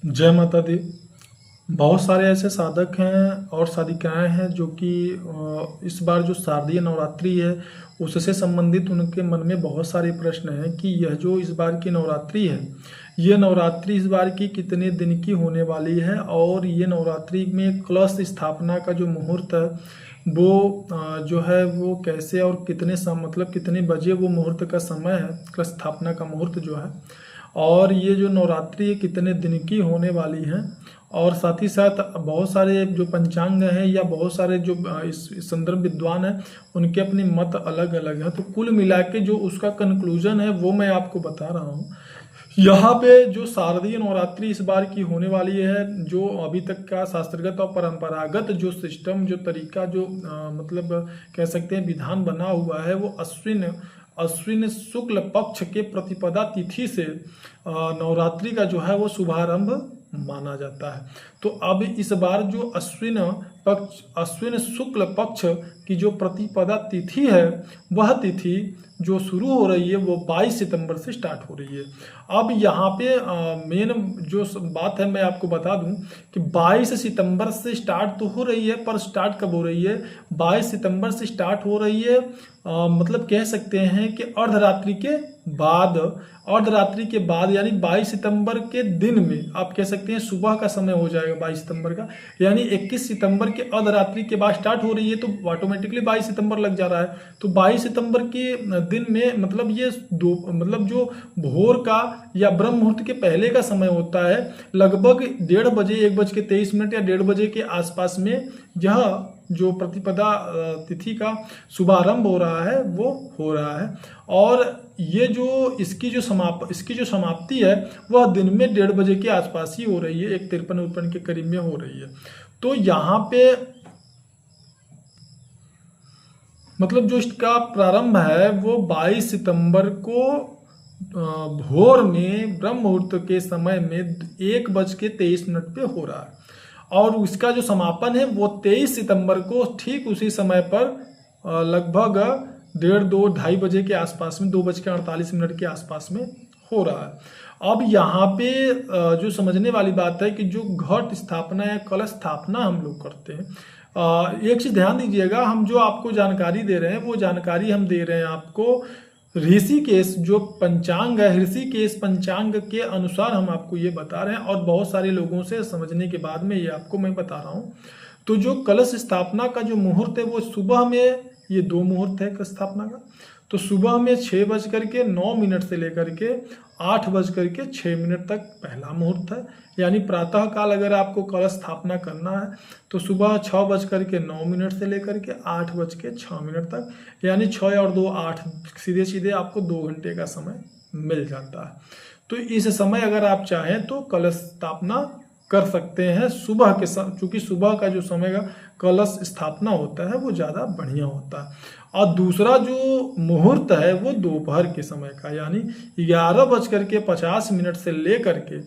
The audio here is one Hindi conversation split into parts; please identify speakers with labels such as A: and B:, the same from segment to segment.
A: जय माता दी। बहुत सारे ऐसे साधक हैं और साधिकाएं हैं जो कि इस बार जो शारदीय नवरात्रि है उससे संबंधित उनके मन में बहुत सारे प्रश्न हैं कि यह जो इस बार की नवरात्रि है, यह नवरात्रि इस बार की कितने दिन की होने वाली है और ये नवरात्रि में कलश स्थापना का जो मुहूर्त है वो जो है वो कैसे और कितने मतलब कितने बजे वो मुहूर्त का समय है, कलश स्थापना का मुहूर्त जो है, और ये जो नवरात्रि है कितने दिन की होने वाली है। और साथ ही साथ बहुत सारे जो पंचांग हैं या बहुत सारे जो इस संदर्भ विद्वान हैं उनके अपने मत अलग अलग हैं। तो कुल मिला के जो उसका कंक्लूजन है वो मैं आपको बता रहा हूँ। यहाँ पे जो शारदीय नवरात्रि इस बार की होने वाली है, जो अभी तक का शास्त्रगत और परंपरागत जो सिस्टम जो तरीका जो मतलब कह सकते हैं विधान बना हुआ है, वो अश्विन शुक्ल पक्ष के प्रतिपदा तिथि से नवरात्रि का जो है वो शुभारंभ माना जाता है। तो अब इस बार जो अश्विन शुक्ल पक्ष की जो प्रतिपदा तिथि है, वह तिथि जो शुरू हो रही है वो 22 सितंबर से स्टार्ट हो रही है। अब यहाँ पे मेन जो बात है मैं आपको बता दूं कि 22 सितंबर से स्टार्ट तो हो रही है, पर स्टार्ट कब हो रही है? 22 सितंबर से स्टार्ट हो रही है, मतलब कह सकते हैं कि अर्धरात्रि के बाद यानी 22 सितंबर के दिन में आप कह सकते हैं सुबह का समय हो जाएगा 22 सितंबर का, यानी 21 सितंबर के अर्धरात्रि के बाद स्टार्ट हो रही है तो ऑटोमेटिकली 22 सितंबर लग जा रहा है। तो 22 सितंबर के दिन में मतलब ये मतलब जो भोर का या ब्रह्म मुहूर्त के पहले का समय होता है, लगभग 1:30 बजे 1:23 या 1:30 बजे के आसपास में यह जो प्रतिपदा तिथि का शुभारंभ हो रहा है वो हो रहा है। और ये जो इसकी जो समाप्ति है वह दिन में 1:30 बजे के आसपास ही हो रही है, 1:53 के करीब में हो रही है। तो यहाँ पे मतलब जो इसका प्रारंभ है वो 22 सितंबर को भोर में ब्रह्म मुहूर्त के समय में 1:23 पे हो रहा है, और उसका जो समापन है वो 23 सितंबर को ठीक उसी समय पर लगभग 1:30-2:30 बजे के आसपास में 2:48 के आसपास में हो रहा है। अब यहाँ पे जो समझने वाली बात है कि जो घट स्थापना या कलश स्थापना हम लोग करते हैं, एक चीज ध्यान दीजिएगा, हम जो आपको जानकारी दे रहे हैं वो जानकारी हम दे रहे हैं आपको ऋषिकेश जो पंचांग है, ऋषिकेश पंचांग के अनुसार हम आपको ये बता रहे हैं, और बहुत सारे लोगों से समझने के बाद में ये आपको मैं बता रहा हूँ। तो जो कलश स्थापना का जो मुहूर्त है वो सुबह में, ये 2 मुहूर्त है कलश स्थापना का। तो सुबह में 6:09 से लेकर के 8:06 तक पहला मुहूर्त है, यानी प्रातः काल अगर आपको कलश स्थापना करना है तो सुबह 6:09 से लेकर के 8:06 तक, यानी 6 और 2 8, सीधे सीधे आपको 2 घंटे का समय मिल जाता है। तो इस समय अगर आप चाहें तो कलश स्थापना कर सकते हैं सुबह के समय, चूंकि सुबह का जो समय का कलश स्थापना होता है वो ज़्यादा बढ़िया होता है। और दूसरा जो मुहूर्त है वो दोपहर के समय का, यानी 11:50 से लेकर के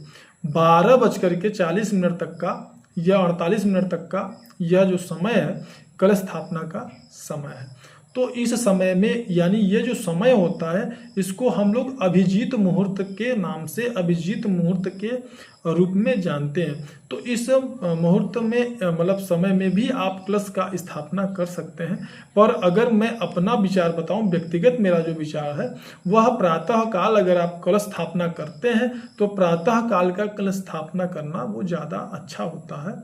A: 12:40 तक का या 48 मिनट तक का यह जो समय है कलश स्थापना का समय है। तो इस समय में, यानी ये जो समय होता है इसको हम लोग अभिजीत मुहूर्त के नाम से, अभिजीत मुहूर्त के रूप में जानते हैं। तो इस मुहूर्त में मतलब समय में भी आप कलश का स्थापना कर सकते हैं। पर अगर मैं अपना विचार बताऊं, व्यक्तिगत मेरा जो विचार है वह प्रातः काल अगर आप कलश स्थापना करते हैं तो प्रातः काल का कलश स्थापना करना वो ज़्यादा अच्छा होता है।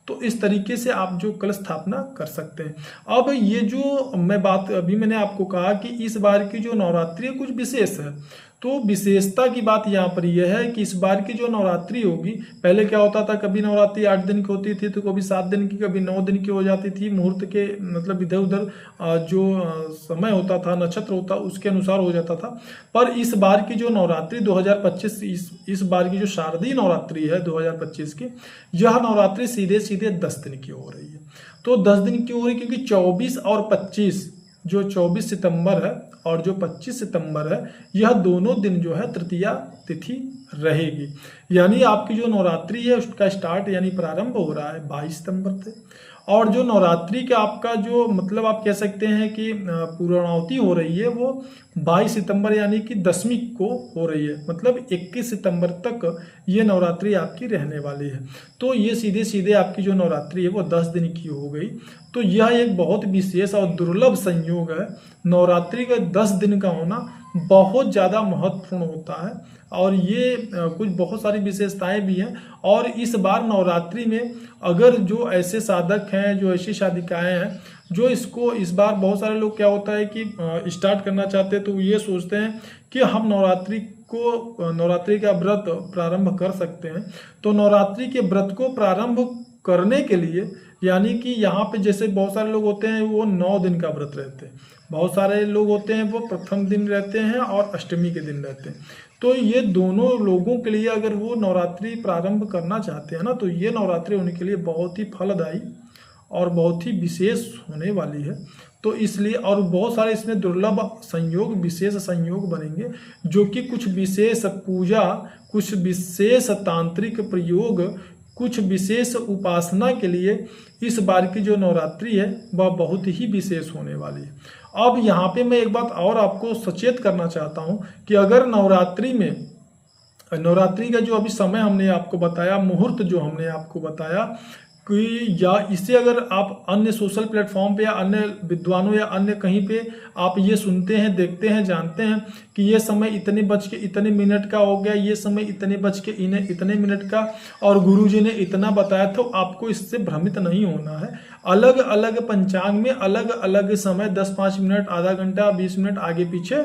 A: तो इस तरीके से आप जो कलश स्थापना कर सकते हैं। अब ये जो मैं बात अभी मैंने आपको कहा कि इस बार की जो नवरात्रि कुछ विशेष है, तो विशेषता की बात यहाँ पर यह है कि इस बार की जो नवरात्रि होगी, पहले क्या होता था, कभी नवरात्रि 8 दिन की होती थी तो कभी 7 दिन की, कभी 9 दिन की हो जाती थी। मुहूर्त के मतलब इधर उधर जो समय होता था, नक्षत्र होता, उसके अनुसार हो जाता था। पर इस बार की जो नवरात्रि 2025, इस बार की जो शारदीय नवरात्रि है 2025 की, यह नवरात्रि सीधे सीधे 10 दिन की हो रही है। तो 10 दिन की हो रही है क्योंकि 24 और 25, जो 24 सितंबर है और जो 25 सितंबर है, यह दोनों दिन जो है तृतीया तिथि रहेगी। यानी आपकी जो नवरात्रि है उसका स्टार्ट यानी प्रारंभ हो रहा है 22 सितंबर से, और जो नवरात्रि का आपका जो मतलब आप कह सकते हैं कि पूर्णाहुति हो रही है वो 22 सितंबर यानी कि 10वीं को हो रही है, मतलब 21 सितंबर तक ये नवरात्रि आपकी रहने वाली है। तो ये सीधे सीधे आपकी जो नवरात्रि है वो 10 दिन की हो गई। तो यह एक बहुत विशेष और दुर्लभ संयोग है। नवरात्रि का 10 दिन का होना बहुत ज़्यादा महत्वपूर्ण होता है, और ये कुछ बहुत सारी विशेषताएं भी हैं। और इस बार नवरात्रि में अगर जो ऐसे साधक हैं, जो ऐसी साधिकाएं हैं जो इसको इस बार बहुत सारे लोग क्या होता है कि स्टार्ट करना चाहते हैं, तो ये सोचते हैं कि हम नवरात्रि का व्रत प्रारंभ कर सकते हैं। तो नवरात्रि के व्रत को प्रारंभ करने के लिए यानी कि यहाँ पे जैसे बहुत सारे लोग होते हैं वो 9 दिन का व्रत रहते हैं, बहुत सारे लोग होते हैं वो प्रथम दिन रहते हैं और अष्टमी के दिन रहते हैं। तो ये दोनों लोगों के लिए अगर वो नवरात्रि प्रारंभ करना चाहते हैं ना, तो ये नवरात्रि उनके लिए बहुत ही फलदायी और बहुत ही विशेष होने वाली है। तो इसलिए और बहुत सारे इसमें दुर्लभ संयोग, विशेष संयोग बनेंगे, जो कि कुछ विशेष पूजा, कुछ विशेष तांत्रिक प्रयोग, कुछ विशेष उपासना के लिए इस बार की जो नवरात्रि है वह बहुत ही विशेष होने वाली है। अब यहाँ पे मैं एक बात और आपको सचेत करना चाहता हूँ कि अगर नवरात्रि का जो अभी समय हमने आपको बताया, मुहूर्त जो हमने आपको बताया कि या इसे अगर आप अन्य सोशल प्लेटफॉर्म पे या अन्य विद्वानों या अन्य कहीं पे आप ये सुनते हैं, देखते हैं, जानते हैं कि ये समय इतने बज के इतने मिनट का हो गया, ये समय इतने बज के इतने मिनट का और गुरुजी ने इतना बताया, तो आपको इससे भ्रमित नहीं होना है। अलग अलग पंचांग में अलग अलग समय 10-5 मिनट, आधा घंटा, 20 मिनट आगे पीछे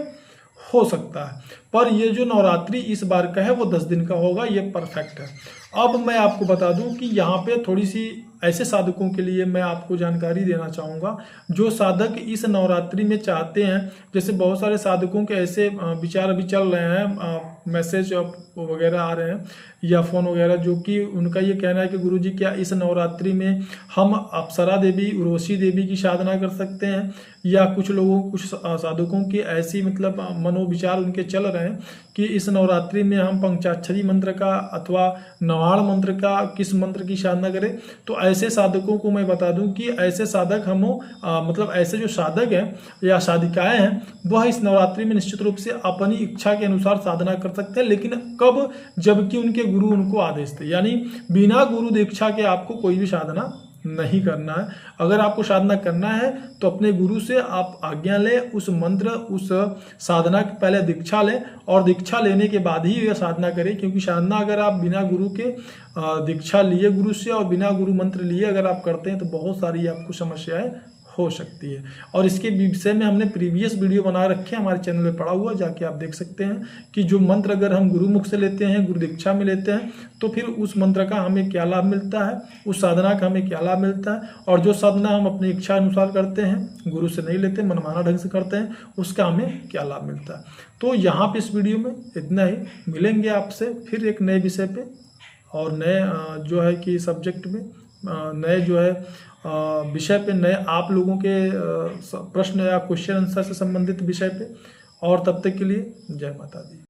A: हो सकता है, पर ये जो नवरात्रि इस बार का है वो 10 दिन का होगा, ये परफेक्ट है। अब मैं आपको बता दूं कि यहाँ पे थोड़ी सी ऐसे साधकों के लिए मैं आपको जानकारी देना चाहूँगा, जो साधक इस नवरात्रि में चाहते हैं। जैसे बहुत सारे साधकों के ऐसे विचार अभी चल रहे हैं, मैसेज वगैरह आ रहे हैं या फ़ोन वगैरह, जो कि उनका ये कहना है कि गुरुजी क्या इस नवरात्रि में हम अप्सरा देवी, उर्वशी देवी की साधना कर सकते हैं, या कुछ साधकों की ऐसी मतलब मनोविचार उनके चल रहे हैं कि इस नवरात्रि में हम पंचाक्षरी मंत्र का अथवा नवाण मंत्र का किस मंत्र की साधना करें। तो ऐसे साधकों को मैं बता दूं कि ऐसे साधक मतलब ऐसे जो साधक हैं या साधिकाएं हैं वह इस नवरात्रि में निश्चित रूप से अपनी इच्छा के अनुसार साधना कर सकते हैं, लेकिन कब, जबकि उनके गुरु उनको आदेश दे। यानी बिना गुरु दीक्षा के आपको कोई भी साधना नहीं करना है। अगर आपको साधना करना है तो अपने गुरु से आप आज्ञा लें, उस मंत्र, उस साधना की पहले दीक्षा लें, और दीक्षा लेने के बाद ही यह साधना करें। क्योंकि साधना अगर आप बिना गुरु के दीक्षा लिए गुरु से और बिना गुरु मंत्र लिए अगर आप करते हैं तो बहुत सारी आपको समस्याएं हो सकती है। और इसके विषय में हमने प्रीवियस वीडियो बना रखे हैं, हमारे चैनल पे पड़ा हुआ, जाके आप देख सकते हैं कि जो मंत्र अगर हम गुरुमुख से लेते हैं, गुरु दीक्षा में लेते हैं, तो फिर उस मंत्र का हमें क्या लाभ मिलता है, उस साधना का हमें क्या लाभ मिलता है, और जो साधना हम अपनी इच्छा अनुसार करते हैं, गुरु से नहीं लेते, मनमाना ढंग से करते हैं, उसका हमें क्या लाभ मिलता है। तो यहाँ पे इस वीडियो में इतना ही। मिलेंगे आपसे फिर एक नए विषय पे और नए जो है कि सब्जेक्ट में, नए जो है विषय पे, नए आप लोगों के प्रश्न या क्वेश्चन आंसर से संबंधित विषय पे। और तब तक के लिए जय माता दी।